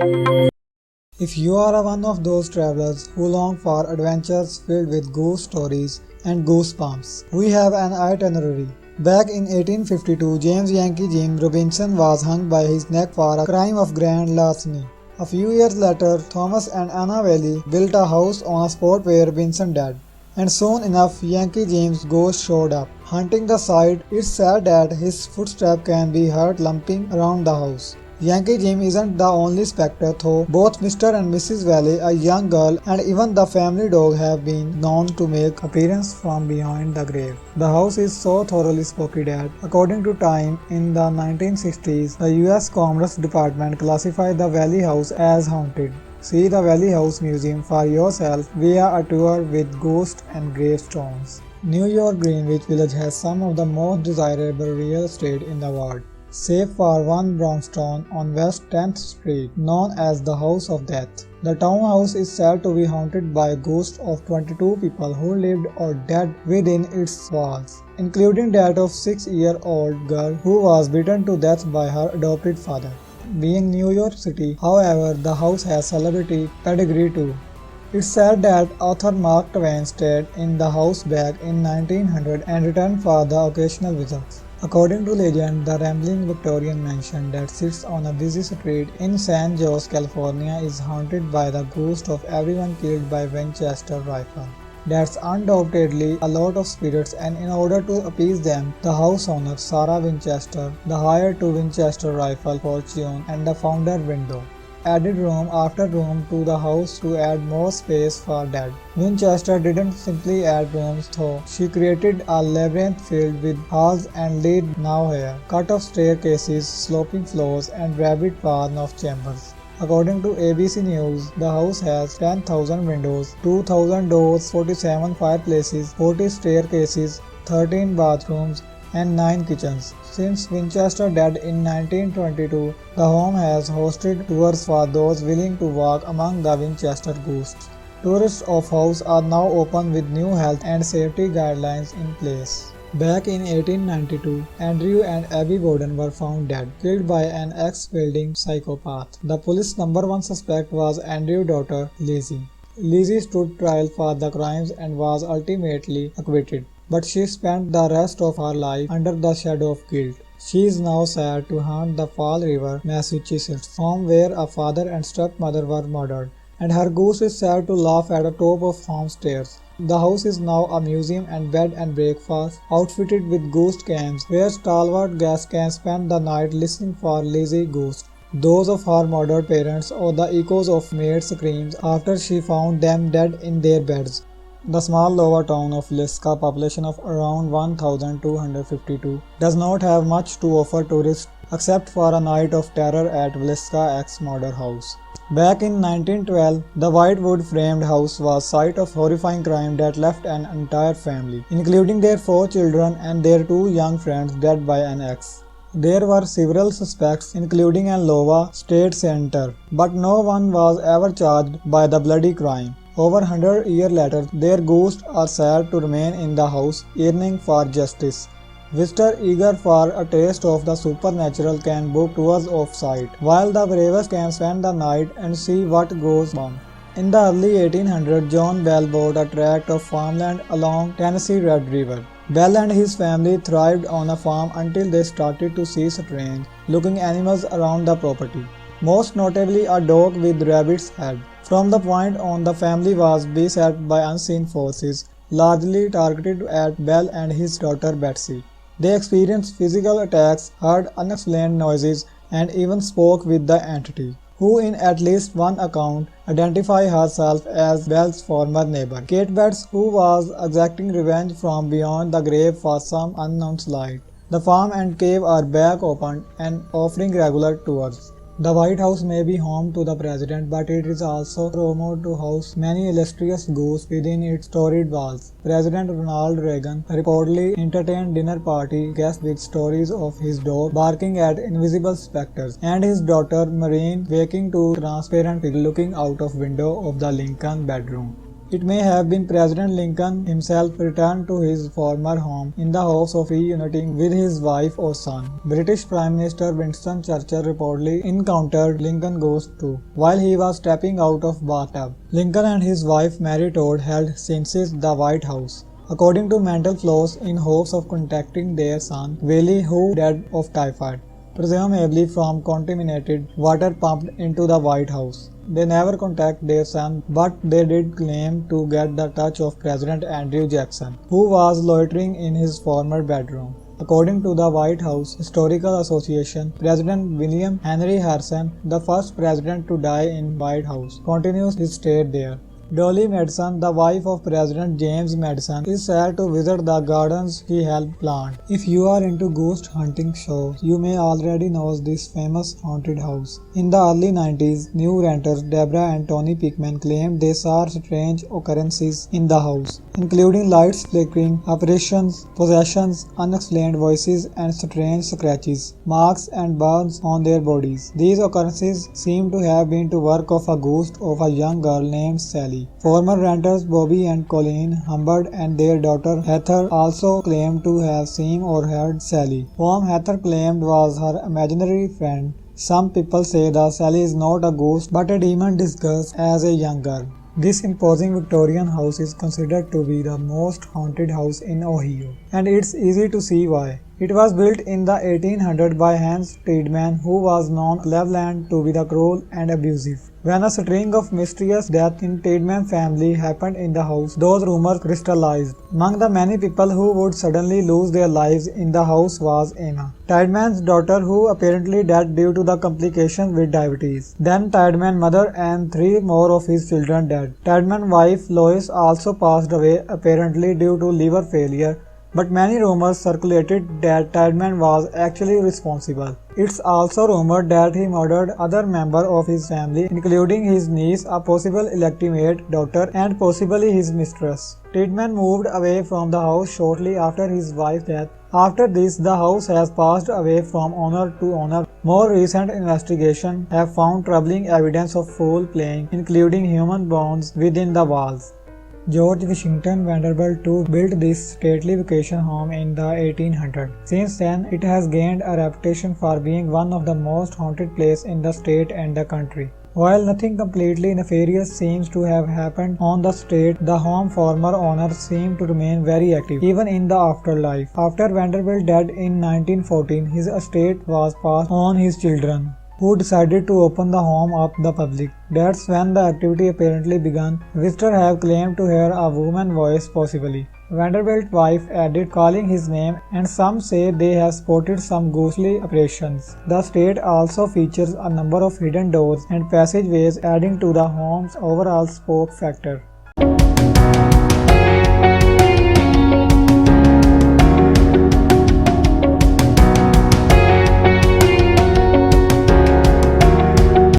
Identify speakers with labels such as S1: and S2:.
S1: If you are one of those travelers who long for adventures filled with ghost stories and goosebumps, we have an itinerary. Back in 1852, James Yankee Jim Robinson was hung by his neck for a crime of grand larceny. A few years later, Thomas and Anna Valley built a house on a spot where Robinson died. And soon enough, Yankee Jim's ghost showed up. Hunting the site, it's said that his footsteps can be heard lumping around the house. Yankee Jim isn't the only spectre though. Both Mr. and Mrs. Valley, a young girl, and even the family dog have been known to make appearance from behind the grave. The house is so thoroughly spooky that, according to Time, in the 1960s, the US Commerce Department classified the Valley House as haunted. See the Valley House Museum for yourself via a tour with ghosts and gravestones. New York Greenwich Village has some of the most desirable real estate in the world, save for one brownstone on West 10th Street, known as the House of Death. The townhouse is said to be haunted by ghosts of 22 people who lived or died within its walls, including that of 6-year-old girl who was beaten to death by her adopted father. Being New York City, however, the house has celebrity pedigree too. It's said that author Mark Twain stayed in the house back in 1900 and returned for the occasional visits. According to legend, the rambling Victorian mansion that sits on a busy street in San Jose, California is haunted by the ghost of everyone killed by Winchester rifle. That's undoubtedly a lot of spirits, and in order to appease them, the house owner, Sarah Winchester, the heir to Winchester rifle fortune and the founder window, added room after room to the house to add more space for dead. Winchester didn't simply add rooms though. She created a labyrinth filled with halls and lead now here, cut-off staircases, sloping floors, and rabbit warren of chambers. According to ABC News, the house has 10,000 windows, 2,000 doors, 47 fireplaces, 40 staircases, 13 bathrooms, and 9 kitchens. Since Winchester died in 1922, the home has hosted tours for those willing to walk among the Winchester ghosts. Tourists of house are now open with new health and safety guidelines in place. Back in 1892, Andrew and Abby Bowden were found dead, killed by an ex-building psychopath. The police number one suspect was Andrew's daughter, Lizzie. Lizzie stood trial for the crimes and was ultimately acquitted, but she spent the rest of her life under the shadow of guilt. She is now sad to haunt the Fall River, Massachusetts, home where a father and stepmother were murdered, and her ghost is sad to laugh at the top of home stairs. The house is now a museum and bed and breakfast, outfitted with ghost cams, where stalwart guests can spend the night listening for Lizzie's ghost, those of her murdered parents, or the echoes of maids' screams after she found them dead in their beds. The small lower town of Vlkiska, population of around 1,252, does not have much to offer tourists except for a night of terror at Vlkiska ex-murder house. Back in 1912, the white wood framed house was site of horrifying crime that left an entire family, including their 4 children and their 2 young friends, dead by an ex. There were several suspects, including an Iowa state senator, but no one was ever charged by the bloody crime. Over 100 years later, their ghosts are said to remain in the house, yearning for justice. Visitors eager for a taste of the supernatural can book tours off-site, while the bravest can spend the night and see what goes on. In the early 1800s, John Bell bought a tract of farmland along Tennessee Red River. Bell and his family thrived on a farm until they started to see strange-looking animals around the property, most notably a dog with rabbit's head. From the point on, the family was beset by unseen forces, largely targeted at Bell and his daughter Betsy. They experienced physical attacks, heard unexplained noises, and even spoke with the entity, who in at least one account identified herself as Bell's former neighbor, Kate Betts, who was exacting revenge from beyond the grave for some unknown slight. The farm and cave are back open and offering regular tours. The White House may be home to the president, but it is also rumored to house many illustrious ghosts within its storied walls. President Ronald Reagan reportedly entertained dinner party guests with stories of his dog barking at invisible specters and his daughter Maureen waking to transparent figure looking out of window of the Lincoln bedroom. It may have been President Lincoln himself returned to his former home in the hopes of reuniting with his wife or son. British Prime Minister Winston Churchill reportedly encountered Lincoln ghost too, while he was stepping out of bathtub. Lincoln and his wife Mary Todd held seances at the White House, according to mental flows, in hopes of contacting their son Willie, who died of typhoid, presumably from contaminated water pumped into the White House. They never contacted their son, but they did claim to get the touch of President Andrew Jackson, who was loitering in his former bedroom. According to the White House Historical Association, President William Henry Harrison, the first president to die in White House, continues his stay there. Dolly Madison, the wife of President James Madison, is said to visit the gardens he helped plant. If you are into ghost hunting shows, you may already know this famous haunted house. In the early 90s, new renters Deborah and Tony Pickman claimed they saw strange occurrences in the house, including lights flickering, apparitions, possessions, unexplained voices, and strange scratches, marks, and burns on their bodies. These occurrences seem to have been the work of a ghost of a young girl named Sally. Former renters Bobby and Colleen Humbert and their daughter Heather also claimed to have seen or heard Sally, whom Heather claimed was her imaginary friend. Some people say that Sally is not a ghost but a demon disguised as a young girl. This imposing Victorian house is considered to be the most haunted house in Ohio, and it's easy to see why. It was built in the 1800s by Hans Tiedemann, who was known in Cleveland to be the cruel and abusive. When a string of mysterious deaths in Tiedemann family happened in the house, those rumors crystallized. Among the many people who would suddenly lose their lives in the house was Emma, Tiedemann's daughter, who apparently died due to the complications with diabetes. Then Tiedemann's mother and 3 more of his children died. Tiedemann's wife Lois also passed away, apparently due to liver failure. But many rumors circulated that Tiedemann was actually responsible. It's also rumored that he murdered other members of his family, including his niece, a possible illegitimate daughter, and possibly his mistress. Tiedemann moved away from the house shortly after his wife's death. After this, the house has passed away from owner to owner. More recent investigations have found troubling evidence of foul play, including human bones within the walls. George Washington Vanderbilt II built this stately vacation home in the 1800s. Since then, it has gained a reputation for being one of the most haunted places in the state and the country. While nothing completely nefarious seems to have happened on the estate, the home's former owners seem to remain very active, even in the afterlife. After Vanderbilt died in 1914, his estate was passed on his children, who decided to open the home up to the public. That's when the activity apparently began. Visitors have claimed to hear a woman's voice possibly. Vanderbilt's wife added calling his name, and some say they have spotted some ghostly apparitions. The estate also features a number of hidden doors and passageways, adding to the home's overall spook factor.